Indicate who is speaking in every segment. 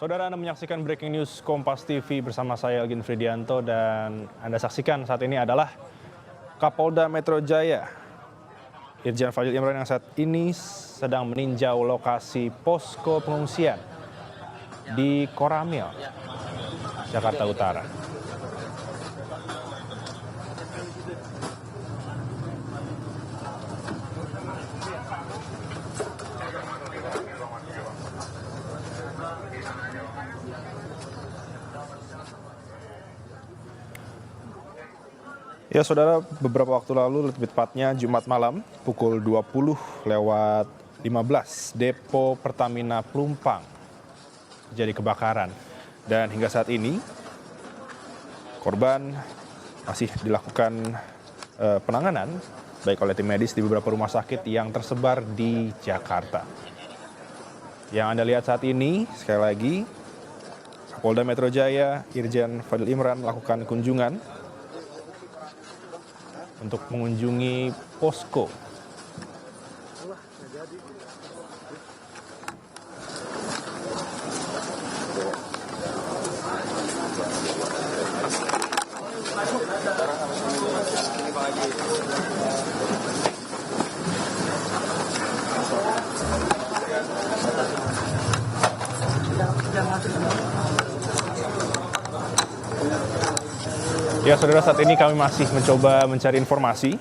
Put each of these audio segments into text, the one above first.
Speaker 1: Saudara, Anda menyaksikan Breaking News Kompas TV bersama saya Elgin Fridianto, dan Anda saksikan saat ini adalah Kapolda Metro Jaya Irjen Fadil Imran yang saat ini sedang meninjau lokasi posko pengungsian di Koramil, Jakarta Utara. Ya saudara, beberapa waktu lalu, lebih tepatnya Jumat malam pukul 20:15, depo Pertamina Pelumpang terjadi kebakaran. Dan hingga saat ini korban masih dilakukan penanganan baik oleh tim medis di beberapa rumah sakit yang tersebar di Jakarta. Yang Anda lihat saat ini, sekali lagi, Kapolda Metro Jaya Irjen Fadil Imran melakukan kunjungan untuk mengunjungi posko. Ya saudara, saat ini kami masih mencoba mencari informasi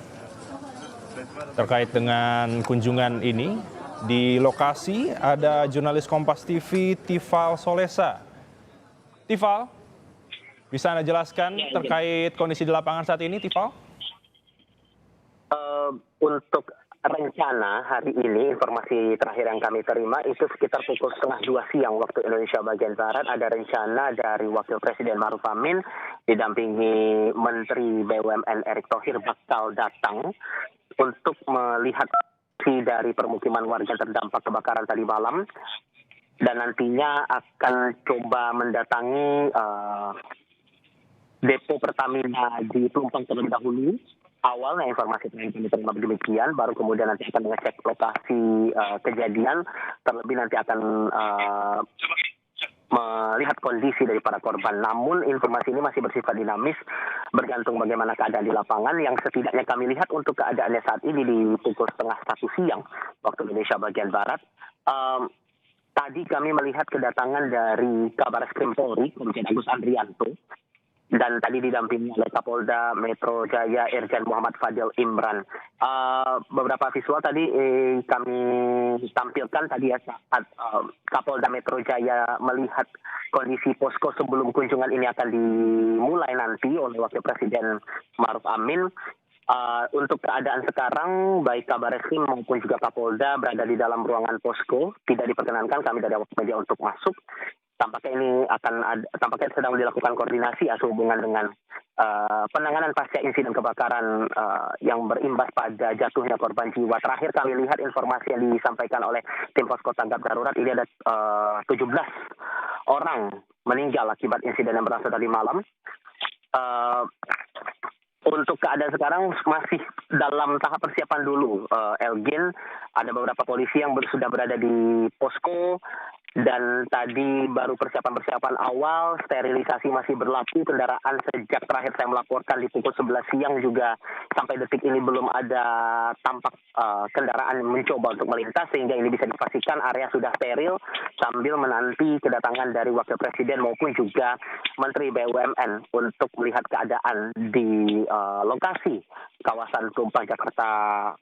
Speaker 1: terkait dengan kunjungan ini. Di lokasi ada jurnalis Kompas TV, Tifal Solesa. Tifal, bisa Anda jelaskan terkait kondisi di lapangan saat ini, Tifal?
Speaker 2: Untuk rencana hari ini, informasi terakhir yang kami terima itu sekitar pukul 1:30 siang waktu Indonesia bagian Barat, ada rencana dari Wakil Presiden Ma'ruf Amin didampingi Menteri BUMN Erick Thohir bakal datang untuk melihat dari permukiman warga terdampak kebakaran tadi malam, dan nantinya akan coba mendatangi depo Pertamina di Pelumpang terlebih dahulu. Awalnya informasi yang kami terima demikian, baru kemudian nanti akan mengecek lokasi kejadian, terlebih nanti akan melihat kondisi dari para korban. Namun informasi ini masih bersifat dinamis, bergantung bagaimana keadaan di lapangan. Yang setidaknya kami lihat untuk keadaannya saat ini di pukul 1:30 siang waktu Indonesia bagian Barat. Tadi kami melihat kedatangan dari Kabareskrim Polri, Komjen Agus Andrianto, dan tadi didampingi oleh Kapolda Metro Jaya Irjen Muhammad Fadil Imran. Beberapa visual tadi kami tampilkan tadi ya saat Kapolda Metro Jaya melihat kondisi posko sebelum kunjungan ini akan dimulai nanti oleh Wakil Presiden Ma'ruf Amin. Untuk keadaan sekarang, baik Kabareskrim maupun juga Kapolda berada di dalam ruangan posko, tidak diperkenankan kami dari awak media untuk masuk. Tampaknya ini tampaknya sedang dilakukan koordinasi sehubungan dengan penanganan pasca insiden kebakaran yang berimbas pada jatuhnya korban jiwa. Terakhir kami lihat informasi yang disampaikan oleh tim posko tanggap darurat, ini ada 17 orang meninggal akibat insiden yang berlangsung tadi malam. Untuk keadaan sekarang masih dalam tahap persiapan dulu, Elgin. Ada beberapa polisi yang sudah berada di posko, dan tadi baru persiapan awal, sterilisasi masih berlaku. Kendaraan sejak terakhir saya melaporkan di pukul 11 siang juga sampai detik ini belum ada tampak kendaraan mencoba untuk melintas, sehingga ini bisa dipastikan area sudah steril sambil menanti kedatangan dari Wakil Presiden maupun juga Menteri BUMN untuk melihat keadaan di lokasi kawasan Pelumpang Jakarta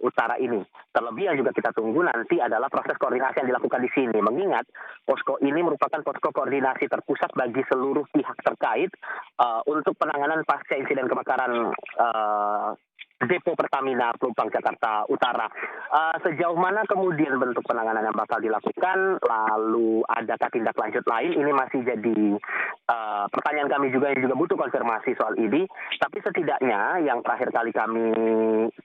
Speaker 2: Utara ini. Terlebih yang juga kita tunggu nanti adalah proses koordinasi yang dilakukan di sini, mengingat posko ini merupakan posko koordinasi terpusat bagi seluruh pihak terkait untuk penanganan pasca insiden kebakaran depo Pertamina Pelumpang Jakarta Utara. Sejauh mana kemudian bentuk penanganan yang bakal dilakukan, lalu adakah tindak lanjut lain, ini masih jadi pertanyaan kami juga yang juga butuh konfirmasi soal ini. Tapi setidaknya yang terakhir kali kami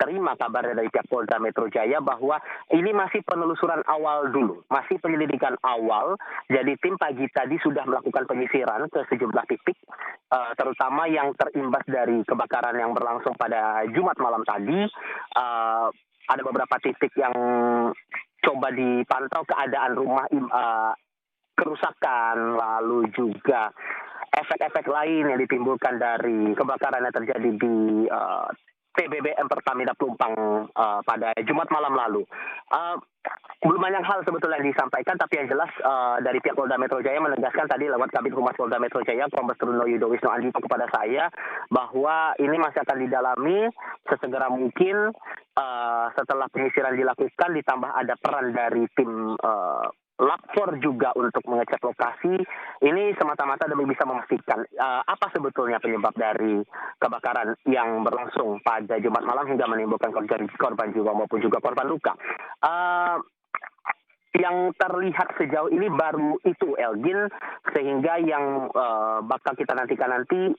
Speaker 2: terima kabar dari pihak Polda Metro Jaya bahwa ini masih penelusuran awal dulu, masih penyelidikan awal. Jadi tim pagi tadi sudah melakukan penyisiran ke sejumlah titik, terutama yang terimbas dari kebakaran yang berlangsung pada Jumat malam tadi. Ada beberapa titik yang coba dipantau keadaan rumah kerusakan, lalu juga efek-efek lain yang ditimbulkan dari kebakaran yang terjadi di TBBM Pertamina Pelumpang pada Jumat malam lalu. Belum banyak hal sebetulnya yang disampaikan, tapi yang jelas dari pihak Polda Metro Jaya menegaskan tadi lewat Kabid Humas Polda Metro Jaya, Kombes Truno Yudo Wisnu Andito kepada saya bahwa ini masih akan didalami sesegera mungkin setelah penyisiran dilakukan, ditambah ada peran dari tim lapor juga untuk mengecek lokasi. Ini semata-mata demi bisa memastikan apa sebetulnya penyebab dari kebakaran yang berlangsung pada Jumat malam hingga menimbulkan korban jiwa maupun juga korban luka. Yang terlihat sejauh ini baru itu, Elgin, sehingga yang bakal kita nantikan nanti,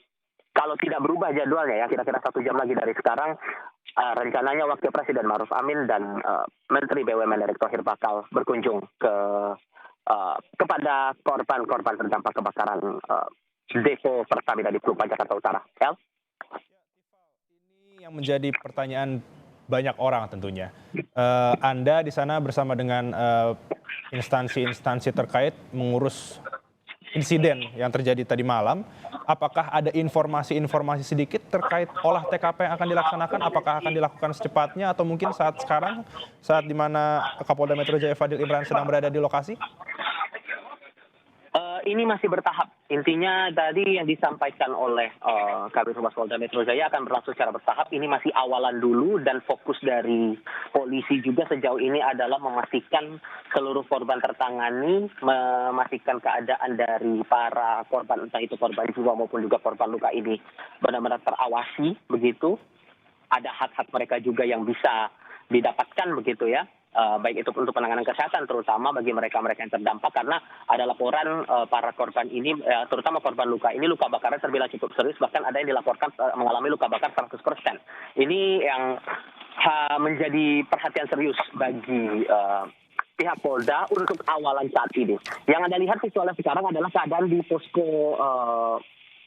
Speaker 2: kalau tidak berubah jadwalnya ya, kira-kira 1 jam lagi dari sekarang, rencananya Wakil Presiden Ma'ruf Amin dan Menteri BUMN Erick Thohir bakal berkunjung kepada korban-korban terdampak kebakaran depo Pertamina di Pelumpang, Jakarta Utara. El?
Speaker 1: Ini yang menjadi pertanyaan banyak orang tentunya. Anda di sana bersama dengan instansi-instansi terkait mengurus insiden yang terjadi tadi malam. Apakah ada informasi-informasi sedikit terkait olah TKP yang akan dilaksanakan? Apakah akan dilakukan secepatnya atau mungkin saat sekarang, saat di mana Kapolda Metro Jaya Fadil Imran sedang berada di lokasi?
Speaker 2: Ini masih bertahap. Intinya tadi yang disampaikan oleh Kabid Humas Polda Metro Jaya akan berlangsung secara bertahap. Ini masih awalan dulu dan fokus dari polisi juga sejauh ini adalah memastikan seluruh korban tertangani, memastikan keadaan dari para korban, entah itu korban jiwa maupun juga korban luka ini benar-benar terawasi begitu. Ada hak-hak mereka juga yang bisa didapatkan begitu ya. Baik itu untuk penanganan kesehatan, terutama bagi mereka-mereka yang terdampak, karena ada laporan para korban ini, terutama korban luka ini, luka bakarnya terbilang cukup serius, bahkan ada yang dilaporkan mengalami luka bakar 100%. Ini yang menjadi perhatian serius bagi pihak Polda untuk awalan saat ini. Yang Anda lihat visualnya sekarang adalah keadaan di posko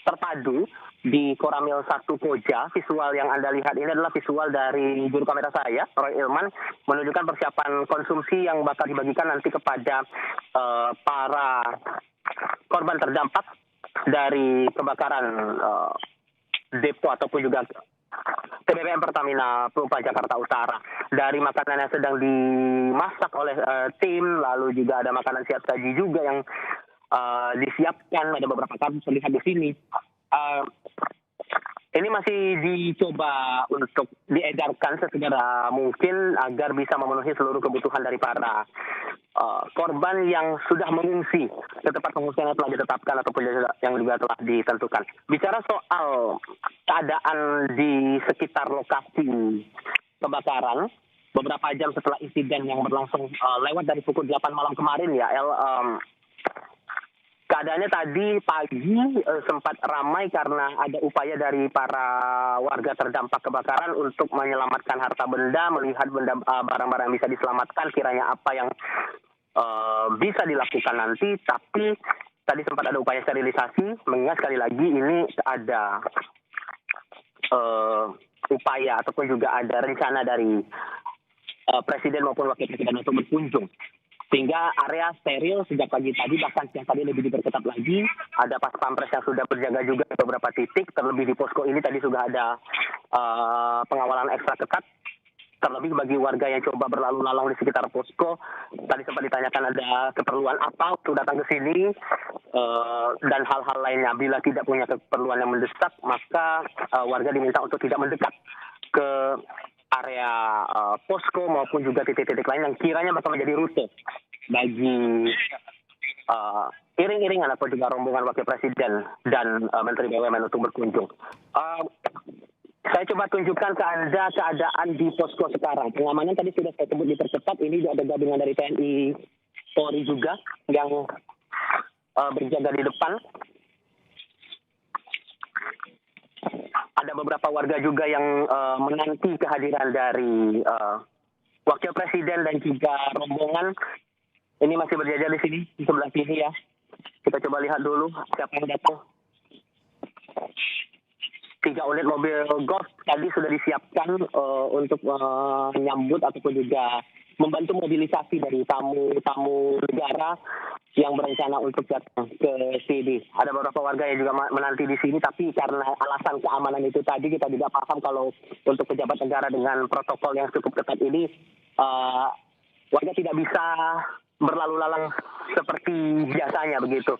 Speaker 2: terpadu di Koramil 1 Koja. Visual yang Anda lihat ini adalah visual dari juru kamera saya, Roy Ilman, menunjukkan persiapan konsumsi yang bakal dibagikan nanti kepada para korban terdampak dari kebakaran depo ataupun juga TBBM Pertamina Pelumpang, Jakarta Utara. Dari makanan yang sedang dimasak oleh tim, lalu juga ada makanan siap saji juga yang disiapkan, ada beberapa kardus terlihat di sini. Ini masih dicoba untuk diedarkan sesegera mungkin agar bisa memenuhi seluruh kebutuhan dari para korban yang sudah mengungsi ke tempat pengungsian yang telah ditetapkan ataupun yang juga telah ditentukan. Bicara soal keadaan di sekitar lokasi kebakaran, beberapa jam setelah insiden yang berlangsung lewat dari pukul 8 malam kemarin ya, keadaannya tadi pagi sempat ramai karena ada upaya dari para warga terdampak kebakaran untuk menyelamatkan harta benda, melihat barang-barang yang bisa diselamatkan, kiranya apa yang bisa dilakukan nanti. Tapi tadi sempat ada upaya sterilisasi, mengingat sekali lagi ini ada upaya ataupun juga ada rencana dari Presiden maupun Wakil Presiden untuk berkunjung. Sehingga area steril sejak pagi tadi, bahkan siang tadi lebih diperketat lagi. Ada pas pampres yang sudah berjaga juga di beberapa titik. Terlebih di posko ini tadi sudah ada pengawalan ekstra ketat. Terlebih bagi warga yang coba berlalu lalang di sekitar posko. Tadi sempat ditanyakan ada keperluan apa untuk datang ke sini. Dan hal-hal lainnya. Bila tidak punya keperluan yang mendesak, maka warga diminta untuk tidak mendekat ke area posko maupun juga titik-titik lain yang kiranya bakal menjadi rute bagi iring-iringan atau juga rombongan Wakil Presiden dan Menteri BUMN untuk berkunjung. Saya coba tunjukkan ke Anda keadaan di posko sekarang. Pengamanan tadi sudah saya sebut dipercepat. Ini ada gabungan dari TNI Polri juga yang berjaga di depan. Ada beberapa warga juga yang menanti kehadiran dari Wakil Presiden dan juga rombongan. Ini masih berjajar di sini, di sebelah sini ya. Kita coba lihat dulu siapa yang datang. 3 unit mobil golf tadi sudah disiapkan untuk menyambut ataupun juga membantu mobilisasi dari tamu-tamu negara yang berencana untuk datang ke sini. Ada beberapa warga yang juga menanti di sini, tapi karena alasan keamanan itu tadi kita juga paham kalau untuk pejabat negara dengan protokol yang cukup ketat ini, warga tidak bisa berlalu lalang seperti biasanya begitu.